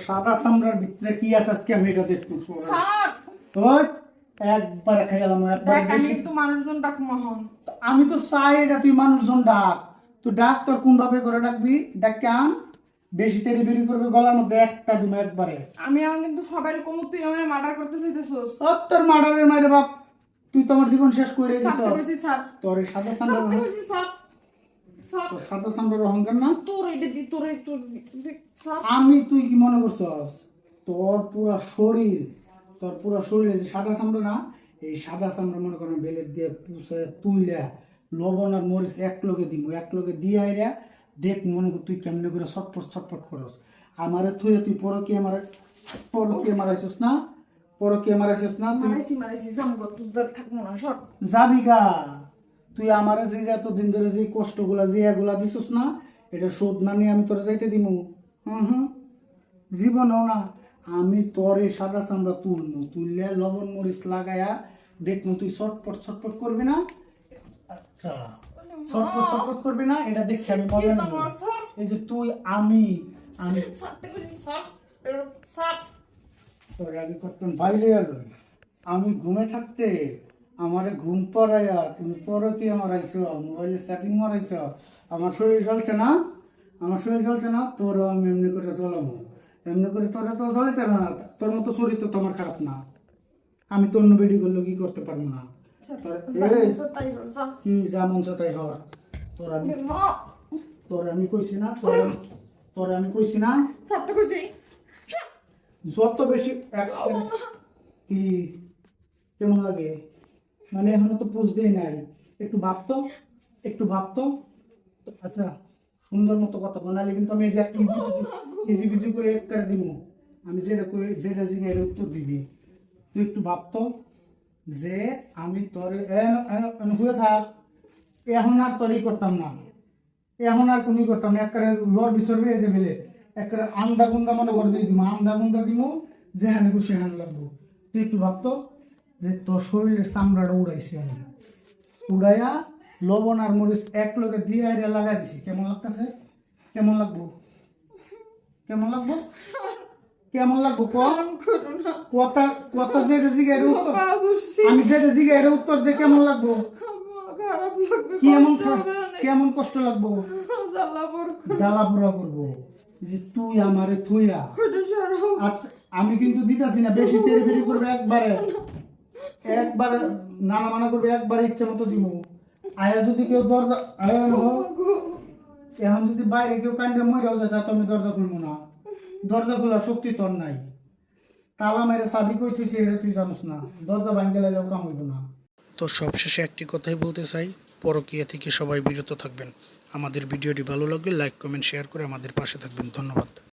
সাদা চামড়ার ভিতরে কি আছে আজকে আমি এটা দেখবো। স্যার ওই একবার খাইলাম, একবার দেখ আমি বেশি। তো মানুষজন ডাক মহন। আমি তো চাই এটা তুই মানুষজন ডাক, তুই ডাক তোর কোন ভাবে করে ডাকবি, ডাক আন। বেশি তেরি বেরি করবে গলার মধ্যে একটা দিন একবারে। আমি এখন কিন্তু সবাই কম তুই আমার মার্ডার করতে চাইতেছস। ও তোর মার্ডারের মায়ের বাপ, তুই তো আমার জীবন শেষ করে দিছ। স্যার কইছি স্যার, তোর এই সাদা স্যার চামড়ার কইছি স্যার, স্যার তোর সাদা চামড়ার অহংকার না। তোর এটা দি তোর স্যার আমি তুই কি মনে করছস তোর পুরা শরীর, তোর পুরা শরীরে যে সাদা চামড়া না, এই সাদা চামড়া মনে করেন বেলেট দিয়ে পুষে তুইলা লবণ আর মরিচ এক লগে দিব, এক লগে দিয়ে আইরা দেখ মনে কর তুই কেমনে করে ছটফট ছটফট করস। আমারে থুয়ে তুই পরকে মারাইছস না, পরকে মারাইছস না, তুই মারাইছি জামগো তোর থাকবো না সর। যাবি গা। তুই আমারে যে এতদিন ধরে যে কষ্টগুলা যে এগুলা দিছস না, এটা শোধ না নিয়ে আমি তোরে যাইতে দিমু? হুম, জীবনও না। আমি তোর এই সাদা চামড়া তুলমু, তুললে লবণ মরিচ লাগায়া দেখমু তুই ছটপট ছটপট করবি না। আচ্ছা ছটপট ছটপট করবি না, এটা দেখি আমি মজা নেব। এই যে তুই আমি আমি তোর আগে করতাম বাইরে গেল। আমি ঘুমে থাকতে আমারে ঘুম পড়াইয়া তুমি পরে কি আমার আইছো, মোবাইলে সেটিং মারাইছ। আমার শরীর চলছে না, আমার শরীর চলছে না, তোর আমি এমনি করে চলাবো, এমনি করে তোরা তো চলাইতে না। তোর মতো চরিত্র তো আমার খারাপ না, আমি তো অন্য বেডি করলে কি করতে পারবো না। কি যা মন তাই হর। তোর আমি কইছি না, তোর আমি কইছি না যত বেশি কি কেমন লাগে, মানে এখনো তো বুঝতেই নাই। একটু ভাবতো, একটু ভাবতো। আচ্ছা সুন্দর মতো কথা বানালে কিন্তু আমি ইজি বিজি করে একটা দিব। আমি যেটা কই যেটা জিগে এর উত্তর দিবি। তুই একটু ভাবতো যে আমি তোর হয়ে থাক, এখন আর তোরই করতাম না, এখন আর কোনই করতাম না। একটা লর বিসর্বে যে বেলে একটা আন্দা গুন্দা মনে করে দিয়ে দিব, আন্দা গুন্দা দিব যেখানে খুশি সেখানে লাগবো। তুই একটু ভাবতো যে তোর শরীরের চামড়াটা উড়াইছি আমি, উড়াইয়া লবণ আর মরিচ এক লগে দিয়ে আইরা লাগাই দিছি। কেমন লাগতেছে? কেমন লাগবো? কেমন লাগবো? কেমন লাগবো? কথা কথা যেটা জিজ্ঞাসা এর উত্তর, আমি যেটা জিজ্ঞাসা এর উত্তর দিয়ে কেমন লাগবো? কেমন কষ্ট লাগবো? জ্বালা পোড়া করবো যে তুই আমারে থুইয়া। আচ্ছা আমি কিন্তু দিতাছি না, বেশি তেরি বেরি করবে একবারে, একবারে নানা মানা করবে, একবারে ইচ্ছে মতো দিব। আয়া যদি কেউ দরজা এখন যদি বাইরে কেউ কান্দে মরেও যায়, তা তো আমি দরজা খুলবো না। দরজা খোলার শক্তি তোর নাই, তালা মেরে চাবি কই থুইছি এটা তুই জানিস না, দরজা ভাঙতে লাগলেও কাম হইব না। তো সবশেষে একটি কথাই বলতে চাই, পরকীয়া থেকে সবাই বিরত থাকবেন। আমাদের ভিডিওটি ভালো লাগলে লাইক কমেন্ট শেয়ার করে আমাদের পাশে থাকবেন। ধন্যবাদ।